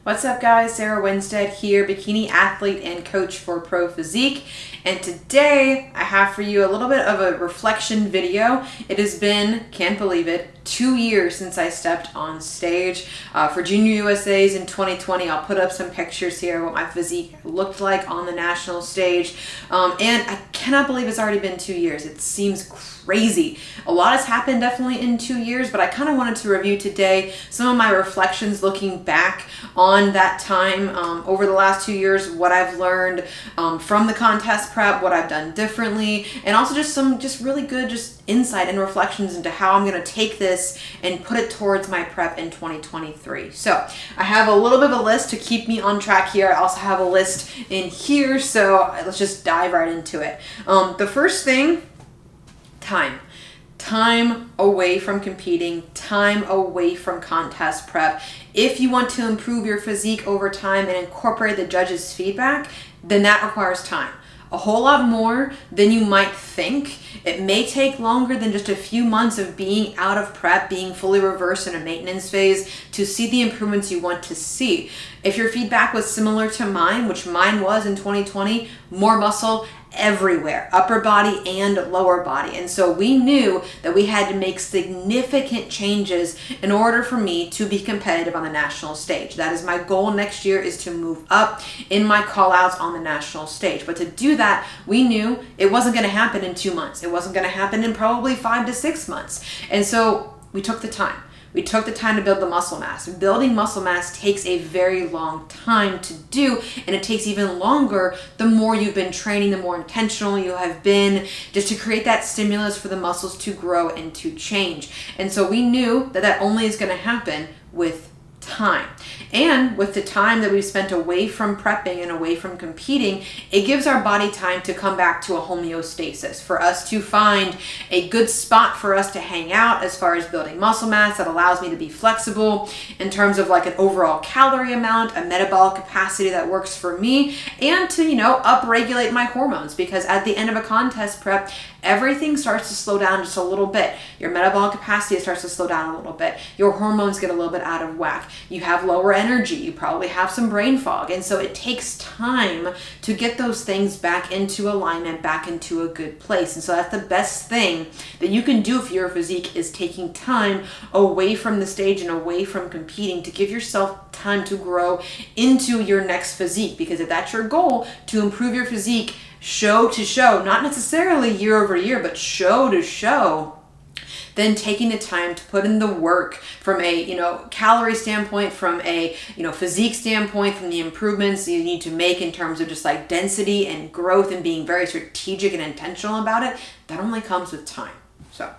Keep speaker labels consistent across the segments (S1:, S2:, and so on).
S1: What's up, guys? Sarah Winstead here, bikini athlete and coach for Pro Physique. And today I have for you a little bit of a reflection video. It has been, can't believe it, 2 years since I stepped on stage for Junior USA's in 2020. I'll put up some pictures here of what my physique looked like on the national stage. And I cannot believe it's already been 2 years. It seems crazy. A lot has happened definitely in 2 years, but I kind of wanted to review today some of my reflections looking back on that time over the last 2 years, what I've learned from the contest prep, what I've done differently, and also just some really good insight and reflections into how I'm going to take this and put it towards my prep in 2023. So I have a little bit of a list to keep me on track here. I also have a list in here, so let's just dive right into it. The first thing, time away from competing, time away from contest prep. If you want to improve your physique over time and incorporate the judges' feedback, then that requires time. A whole lot more than you might think. It may take longer than just a few months of being out of prep, being fully reversed in a maintenance phase to see the improvements you want to see. If your feedback was similar to mine, which mine was in 2020, more muscle everywhere, upper body and lower body. And so we knew that we had to make significant changes in order for me to be competitive on the national stage. That is my goal next year, is to move up in my call outs on the national stage. But to do that, we knew it wasn't going to happen in 2 months. It wasn't going to happen in probably 5 to 6 months. And so we took the time. We took the time to build the muscle mass. Building muscle mass takes a very long time to do, and it takes even longer the more you've been training, the more intentional you have been, just to create that stimulus for the muscles to grow and to change. And so we knew that that only is going to happen with time. And with the time that we've spent away from prepping and away from competing, it gives our body time to come back to a homeostasis, for us to find a good spot for us to hang out as far as building muscle mass that allows me to be flexible in terms of like an overall calorie amount, a metabolic capacity that works for me, and to, upregulate my hormones, because at the end of a contest prep, everything starts to slow down just a little bit. Your metabolic capacity starts to slow down a little bit. Your hormones get a little bit out of whack. You have lower energy. You probably have some brain fog. And so it takes time to get those things back into alignment, back into a good place. And so that's the best thing that you can do for your physique, is taking time away from the stage and away from competing to give yourself time to grow into your next physique. Because if that's your goal, to improve your physique show to show, not necessarily year over year, but show to show, then taking the time to put in the work from a calorie standpoint, from a physique standpoint, from the improvements you need to make in terms of just like density and growth and being very strategic and intentional about it, that only comes with time. So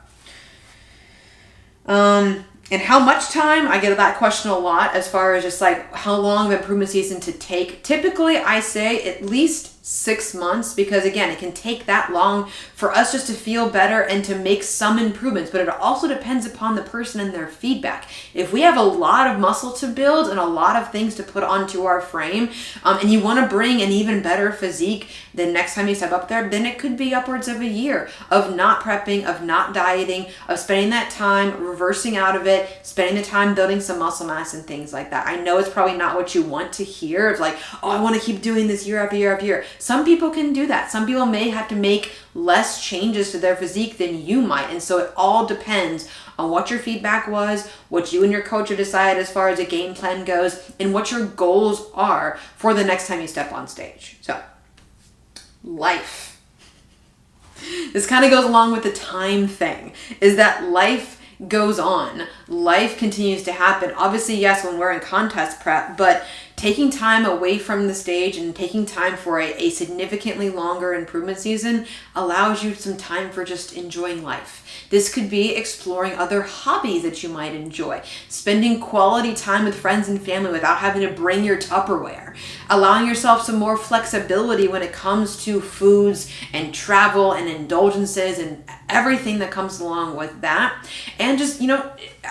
S1: and how much time? I get that question a lot, as far as just like how long of improvement season to take. Typically, I say at least 6 months, because again, it can take that long for us just to feel better and to make some improvements, but it also depends upon the person and their feedback. If we have a lot of muscle to build and a lot of things to put onto our frame, and you want to bring an even better physique the next time you step up there, then it could be upwards of a year of not prepping, of not dieting, of spending that time reversing out of it, spending the time building some muscle mass and things like that. I know it's probably not what you want to hear, of like, oh, I want to keep doing this year after year after year. Some people can do that. Some people may have to make less changes to their physique than you might. And so it all depends on what your feedback was, what you and your coach have decided as far as a game plan goes, and what your goals are for the next time you step on stage. So, life. This kind of goes along with the time thing, is that life goes on. Life continues to happen. Obviously, yes, when we're in contest prep, but taking time away from the stage and taking time for a significantly longer improvement season allows you some time for just enjoying life. This could be exploring other hobbies that you might enjoy, spending quality time with friends and family without having to bring your Tupperware, allowing yourself some more flexibility when it comes to foods and travel and indulgences and everything that comes along with that. And just,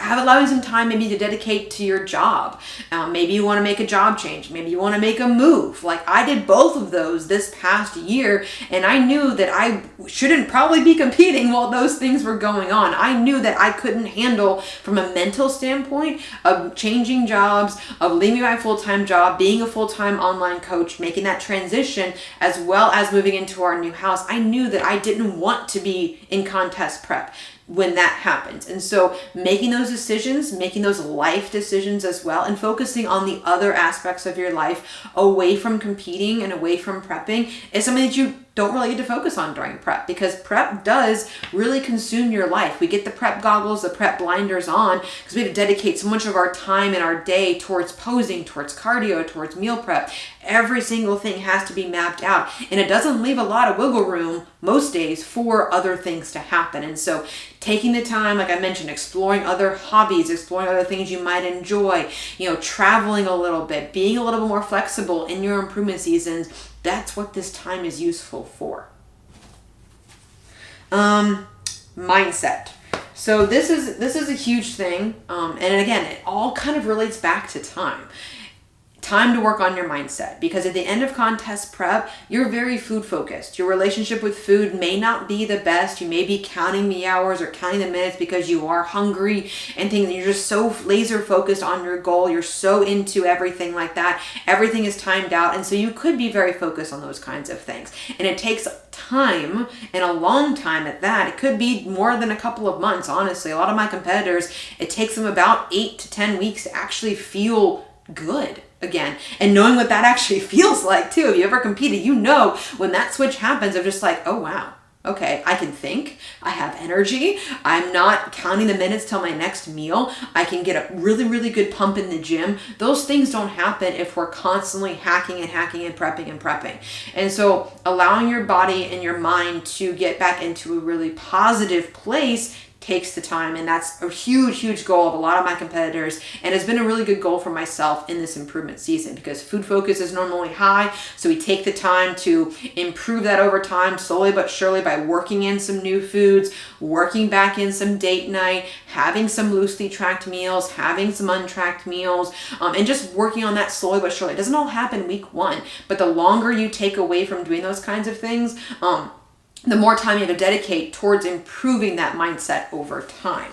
S1: allowing some time maybe to dedicate to your job. Maybe you want to make a job change. Maybe you want to make a move. Like I did both of those this past year, and I knew that I shouldn't probably be competing while those things were going on. I knew that I couldn't handle, from a mental standpoint, of changing jobs, of leaving my full-time job, being a full-time online coach, making that transition, as well as moving into our new house. I knew that I didn't want to be in contest prep when that happens. And so making those decisions, making those life decisions as well, and focusing on the other aspects of your life away from competing and away from prepping is something that you don't really get to focus on during prep, because prep does really consume your life. We get the prep goggles, the prep blinders on, because we have to dedicate so much of our time and our day towards posing, towards cardio, towards meal prep. Every single thing has to be mapped out, and it doesn't leave a lot of wiggle room most days for other things to happen. And so taking the time, like I mentioned, exploring other hobbies, exploring other things you might enjoy, traveling a little bit, being a little bit more flexible in your improvement seasons, that's what this time is useful for. Mindset. So this is a huge thing. And again, it all kind of relates back to time. Time to work on your mindset, because at the end of contest prep, you're very food focused. Your relationship with food may not be the best. You may be counting the hours or counting the minutes because you are hungry and things. You're just so laser focused on your goal. You're so into everything like that. Everything is timed out. And so you could be very focused on those kinds of things. And it takes time, and a long time at that. It could be more than a couple of months, honestly. A lot of my competitors, it takes them about 8 to 10 weeks to actually feel good again, and knowing what that actually feels like too. If you ever competed, when that switch happens of just like, oh wow, okay, I can think, I have energy, I'm not counting the minutes till my next meal, I can get a really, really good pump in the gym. Those things don't happen if we're constantly hacking and prepping. And so allowing your body and your mind to get back into a really positive place takes the time, and that's a huge goal of a lot of my competitors, and has been a really good goal for myself in this improvement season, because food focus is normally high, so we take the time to improve that over time, slowly but surely, by working in some new foods, working back in some date night, having some loosely tracked meals, having some untracked meals, and just working on that slowly but surely. It doesn't all happen week one, but the longer you take away from doing those kinds of things, the more time you have to dedicate towards improving that mindset over time.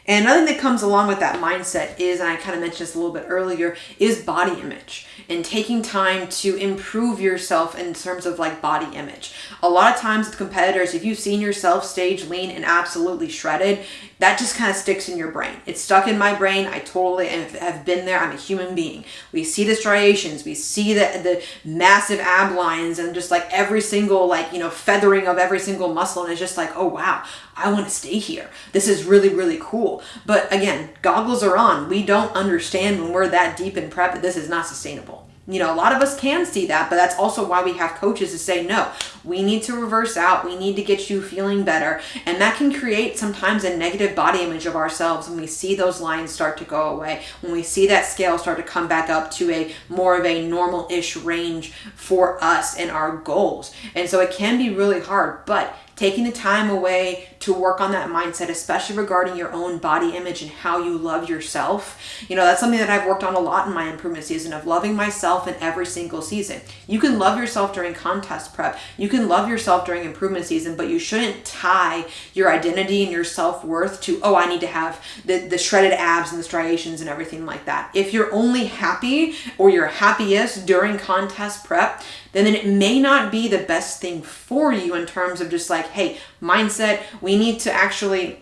S1: And another thing that comes along with that mindset is, and I kind of mentioned this a little bit earlier, is body image, and taking time to improve yourself in terms of like body image. A lot of times with competitors, if you've seen yourself stage lean and absolutely shredded, that just kind of sticks in your brain. It's stuck in my brain. I totally have been there. I'm a human being. We see the striations, we see the massive ab lines, and just like every single feathering of every single muscle, and it's just like, oh wow, I want to stay here. This is really, really cool. But again, goggles are on. We don't understand when we're that deep in prep that this is not sustainable. A lot of us can see that, but that's also why we have coaches to say, no, we need to reverse out. We need to get you feeling better. And that can create sometimes a negative body image of ourselves when we see those lines start to go away, when we see that scale start to come back up to a more of a normal-ish range for us and our goals. And so it can be really hard, but taking the time away to work on that mindset, especially regarding your own body image and how you love yourself. That's something that I've worked on a lot in my improvement season, of loving myself in every single season. You can love yourself during contest prep. You can love yourself during improvement season, but you shouldn't tie your identity and your self-worth to, oh, I need to have the shredded abs and the striations and everything like that. If you're only happy, or you're happiest during contest prep, then it may not be the best thing for you in terms of just like, hey, mindset, we need to actually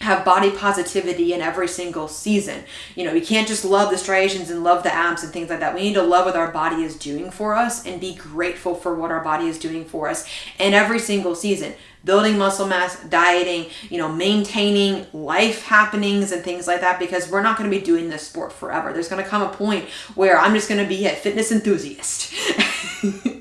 S1: have body positivity in every single season. You can't just love the striations and love the abs and things like that. We need to love what our body is doing for us and be grateful for what our body is doing for us in every single season. Building muscle mass, dieting, maintaining life happenings and things like that, because we're not going to be doing this sport forever. There's going to come a point where I'm just going to be a fitness enthusiast.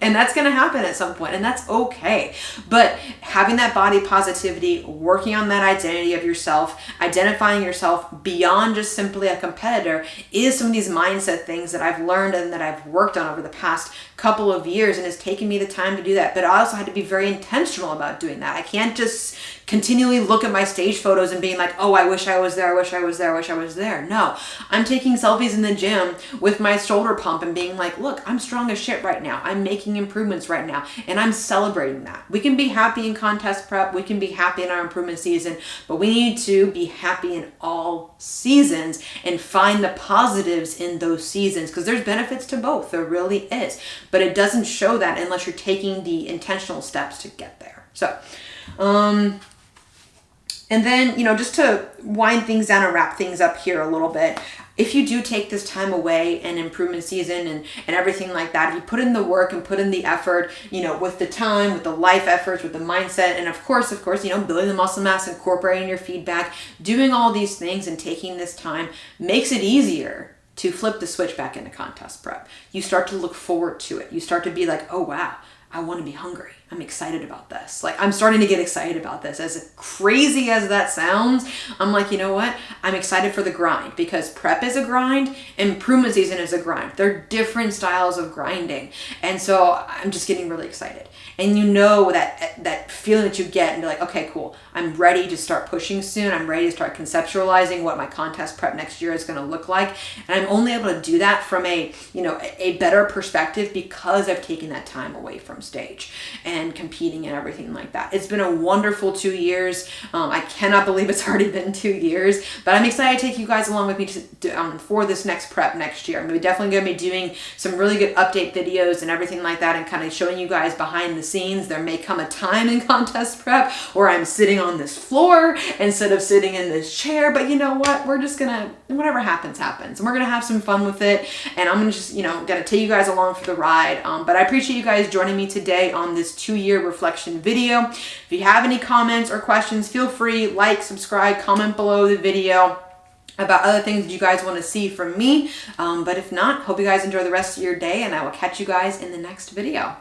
S1: And that's going to happen at some point, and that's okay. But having that body positivity, working on that identity of yourself, identifying yourself beyond just simply a competitor, is some of these mindset things that I've learned and that I've worked on over the past couple of years, and it's taken me the time to do that. But I also had to be very intentional about doing that. I can't just continually look at my stage photos and being like, oh, I wish I was there, I wish I was there, I wish I was there. No, I'm taking selfies in the gym with my shoulder pump and being like, look, I'm strong as shit right now. I'm making improvements right now, and I'm celebrating that. We can be happy in contest prep, we can be happy in our improvement season, but we need to be happy in all seasons and find the positives in those seasons, because there's benefits to both. There really is, but it doesn't show that unless you're taking the intentional steps to get there. So and then, just to wind things down and wrap things up here a little bit, if you do take this time away in improvement season and everything like that, if you put in the work and put in the effort, with the time, with the life efforts, with the mindset, and of course, building the muscle mass, incorporating your feedback, doing all these things and taking this time makes it easier to flip the switch back into contest prep. You start to look forward to it. You start to be like, oh, wow, I want to be hungry. I'm excited about this. Like, I'm starting to get excited about this. As crazy as that sounds, I'm like, you know what? I'm excited for the grind, because prep is a grind, improvement season is a grind. They're different styles of grinding. And so I'm just getting really excited. And that feeling that you get and be like, okay, cool. I'm ready to start pushing soon. I'm ready to start conceptualizing what my contest prep next year is going to look like. And I'm only able to do that from a better perspective because I've taken that time away from stage and competing and everything like that. It's been a wonderful 2 years. I cannot believe it's already been 2 years, but I'm excited to take you guys along with me for this next prep next year. I'm definitely going to be doing some really good update videos and everything like that, and kind of showing you guys behind the scenes. There may come a time in contest prep where I'm sitting on this floor instead of sitting in this chair, but you know what? We're just gonna, whatever happens, happens. And we're gonna have some fun with it, and I'm gonna just, gonna take you guys along for the ride. But I appreciate you guys joining me today on this 2-year reflection video. If you have any comments or questions, feel free, like, subscribe, comment below the video about other things that you guys want to see from me. But if not, hope you guys enjoy the rest of your day, and I will catch you guys in the next video.